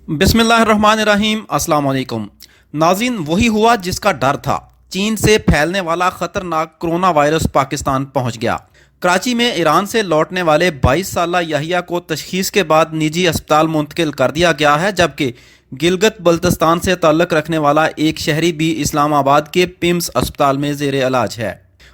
बिस्मिल्लाहिर्रहमानिर्रहीम। अस्सलाम वालेकुम नाज़रीन, वही हुआ जिसका डर था। चीन से फैलने वाला खतरनाक कोरोना वायरस पाकिस्तान पहुंच गया। कराची में ईरान से लौटने वाले 22 साला याहिया को तशखीस के बाद निजी अस्पताल मुंतकिल कर दिया गया है, जबकि गिलगित बल्तिस्तान से ताल्लुक़ रखने वाला एक शहरी भी इस्लामाबाद के पिम्स अस्पताल में ज़ेर इलाज है।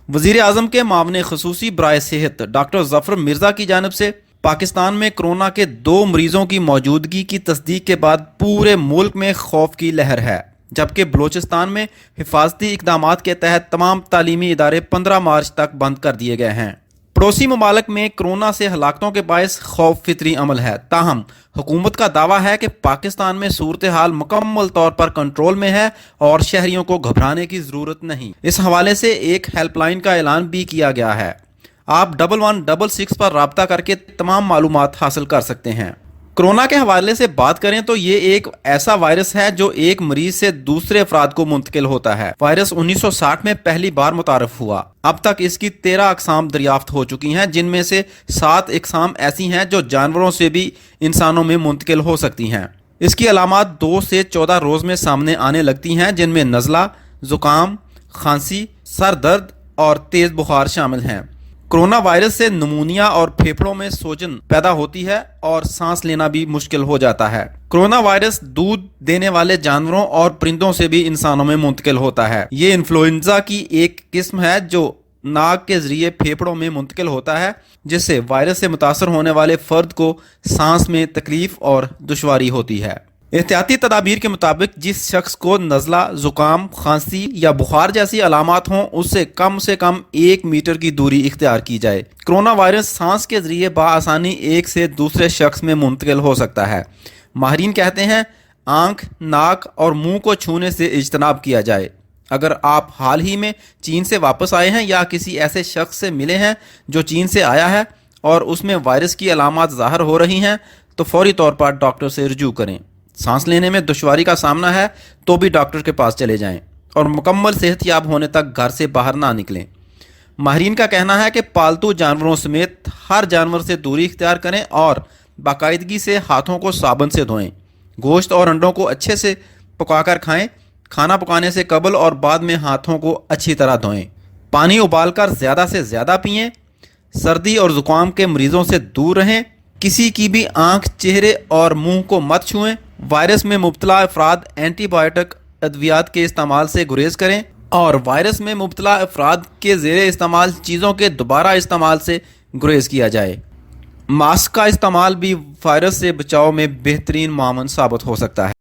वज़ीर आज़म के मामले खसूसी बराए सेहत डॉक्टर ज़फ़र मिर्ज़ा की जानिब से पाकिस्तान में कोरोना के 2 मरीजों की मौजूदगी की तस्दीक के बाद पूरे मुल्क में खौफ की लहर है, जबकि बलूचिस्तान में हिफाजती इकदामात के तहत तमाम तालीमी इदारे 15 मार्च तक बंद कर दिए गए हैं। पड़ोसी ममालिक में कोरोना से हलाकतों के बायस खौफ फितरी अमल है, ताहम हुकूमत का दावा है कि पाकिस्तान में सूरत हाल मुकम्मल तौर पर कंट्रोल में है और शहरियों को घबराने की ज़रूरत नहीं। इस हवाले से एक हेल्पलाइन का ऐलान भी किया गया है। आप 1166 पर राब्ता करके तमाम मालूमात हासिल कर सकते हैं। कोरोना के हवाले से बात करें तो ये एक ऐसा वायरस है जो एक मरीज से दूसरे अफराद को मुंतकिल होता है। वायरस 1960 में पहली बार मुतारफ हुआ। अब तक इसकी 13 अक़साम दरियाफ्त हो चुकी हैं, जिनमें से 7 अक़साम ऐसी हैं जो जानवरों से भी इंसानों में मुंतकिल हो सकती हैं। इसकी अलामात 2 से 14 रोज़ में सामने आने लगती हैं, जिनमें नज़ला, ज़ुकाम, खांसी, सर दर्द और तेज़ बुखार शामिल हैं। कोरोना वायरस से निमोनिया और फेफड़ों में सूजन पैदा होती है और सांस लेना भी मुश्किल हो जाता है। कोरोना वायरस दूध देने वाले जानवरों और परिंदों से भी इंसानों में मुंतकिल होता है। ये इन्फ्लुएंजा की एक किस्म है जो नाक के जरिए फेफड़ों में मुंतकिल होता है, जिससे वायरस से मुतासर होने वाले फर्द को सांस में तकलीफ और दुश्वारी होती है। एहतियाती तदाबीर के मुताबिक जिस शख्स को नज़ला, ज़ुकाम, खांसी या बुखार जैसी अलामात हों, उससे कम 1 मीटर की दूरी इख्तियार की जाए। कोरोना वायरस सांस के जरिए बआसानी एक से दूसरे शख्स में मुंतकिल हो सकता है। माहिरीन कहते हैं आँख, नाक और मुंह को छूने से इज्तनाब किया जाए। अगर आप हाल ही में चीन से वापस आए हैं या किसी ऐसे शख्स से मिले हैं जो चीन से आया है और उसमें वायरस की अलामात ज़ाहिर हो रही हैं, तो फौरी तौर पर डॉक्टर से रुजू करें। सांस लेने में दुश्वारी का सामना है तो भी डॉक्टर के पास चले जाएं और मुकम्मल सेहतयाब होने तक घर से बाहर ना निकलें। माहिरीन का कहना है कि पालतू जानवरों समेत हर जानवर से दूरी इख्तियार करें और बाकायदगी से हाथों को साबुन से धोएं। गोश्त और अंडों को अच्छे से पकाकर खाएं। खाना पकाने से कबल और बाद में हाथों को अच्छी तरह धोएं। पानी उबालकर ज़्यादा से ज़्यादा पिएं। सर्दी और ज़ुकाम के मरीज़ों से दूर रहें। किसी की भी आँख, चेहरे और मुंह को मत छुएं। वायरस में मुब्तला अफराद एंटीबायोटिक अद्वियात के इस्तेमाल से गुरेज करें और वायरस में मुब्तला अफराद के ज़ेरे इस्तेमाल चीज़ों के दोबारा इस्तेमाल से गुरेज किया जाए। मास्क का इस्तेमाल भी वायरस से बचाव में बेहतरीन मामन साबित हो सकता है।